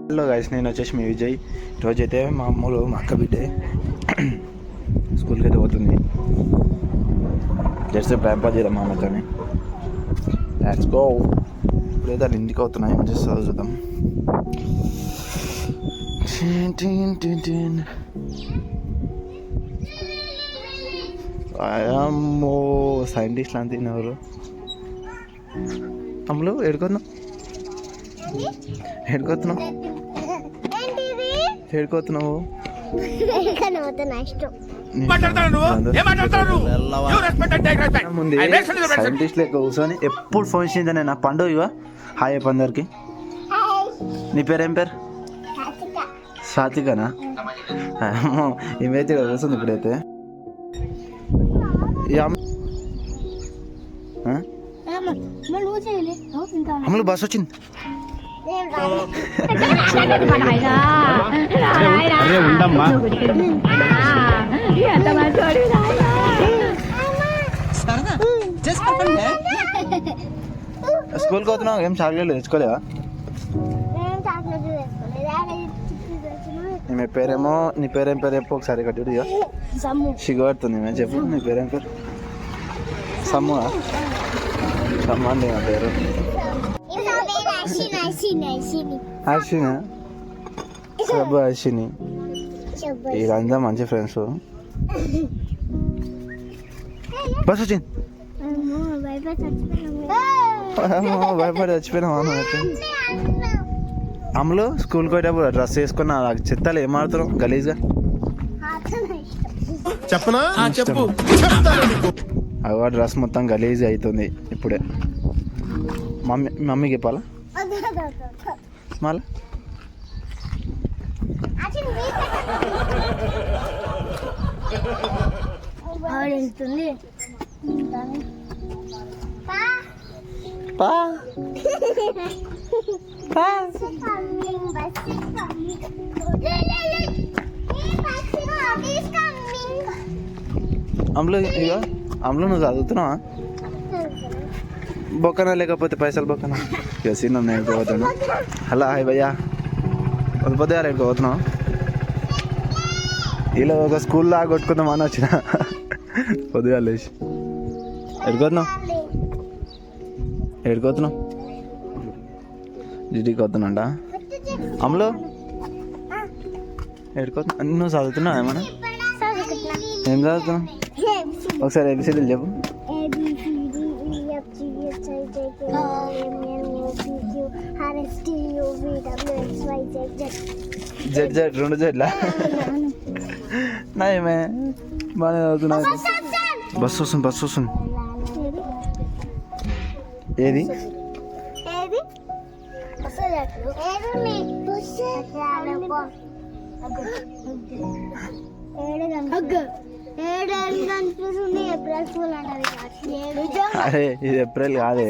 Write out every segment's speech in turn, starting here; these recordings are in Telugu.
హలో గైస్, నేను వచ్చేసి మీ విజయ్. ఈరోజైతే మా అమ్మలు మా అక్క బిడ్డే స్కూల్కి అయితే పోతుంది. జస్ట్ ప్యాంపర్ చేద్దాం మా అమ్మతోని. Let's go. ఇప్పుడైతే వాళ్ళు ఇంటికి అవుతున్నాయి. జస్ట్ చదువుదాం. అమ్మో, సైంటిస్ట్లు అంత ఎవరు అమ్మలు ఏడుకొస్తున్నావు సైంటిస్ట్ లెక్క కూర్చొని ఎప్పుడు ఫోన్ చేసిందా నేను పండుగ ఇవా. హాయ్ చెప్పు అందరికి. నీ పేరేం పేరు? స్వాతికనా? ఏమైతే కూర్చుంది ఇప్పుడైతే. అమ్మలు బస్ వచ్చింది. స్కూల్కి పోతున్నావు, ఏం చాక్లెట్లు తెచ్చుకోలేవా? నీ పేరేమో, నీ పేరేం పేరు చెప్పు ఒకసారి. కట్టి సిగ్గుపడుతుంది మేము. చెప్పు నీ పేరేం పేరు? సమ్ము. సమ్ము అండి నా పేరు. అశ్విని. సబ్బు అశ్విని. వీళ్ళంతా మంచి ఫ్రెండ్స్. బస్ వచ్చింది. భయపడి చచ్చిపోయినా. అమ్మలు స్కూల్కి పోయేటప్పుడు డ్రెస్ వేసుకుని చెత్తాలు ఏం ఆడుతున్నావు గలీజ్గా? చెప్పనా? చెప్పు. అవ డ్రెస్ మొత్తం గలీజ్ అవుతుంది ఇప్పుడే. మమ్మీకి చెప్పాలా మళ్ళా? అమ్ములు ఇక అమ్ములు నువ్వు చదువుతున్నావా? బొక్కనా లేకపోతే పైసలు బొక్కనా? ఇక సీన్ నేను పోతాను. హలో హాయ్ భయ్యా. పొద్దు ఎక్కడికి పోతున్నావు? ఇలా ఒక స్కూల్లో కొట్టుకుందాం అని వచ్చిన. పొద్దుగా లేచి ఎడుకోతున్నావు? ఎడుకోతున్నావు? డ్యూటీకి వస్తున్నాంట. అమ్ములు ఎడుకోతున్నా? నువ్వు చదువుతున్నావు ఏమన్నా? ఏం చదువుతున్నావు? ఒకసారి ఏబిసిడీలు చెప్పు. Z Z 2 జెడ్లా? నాయమే బాగానే చదువుతున్నా. బస్సు వస్తుంది, బస్సు వస్తుంది. ఏది? అరే ఇది ఏప్రిల్ కాదే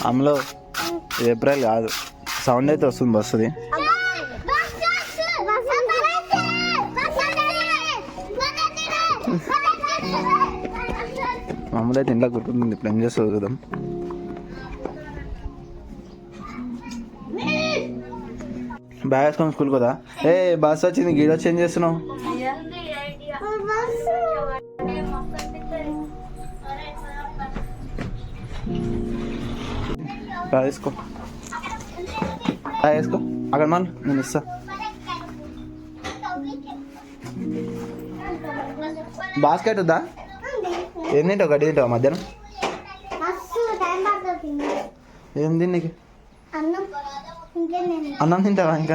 అమ్మలో, ఇది ఏప్రిల్ కాదు. సౌండ్ అయితే వస్తుంది బస్సుది. మామూలు అయితే ఇంట్లో కుట్టుకుంటుంది. ఇప్పుడు ఏం చేస్తుంది చూద్దాం. బ్యాగ్ వేసుకొని స్కూల్కి పోదా? ఏ బస్ వచ్చింది, గీడ వచ్చి ఏం చేస్తున్నావు? వేసుకో వేసుకో అక్కడ మళ్ళీ నేను ఇస్తా. బాస్కెట్ వద్దా? ఏం తింటావు? గడ్డి తింటావా మధ్యాహ్నం? ఏం తిని నీకు? అన్నం తింటావా? ఇంకా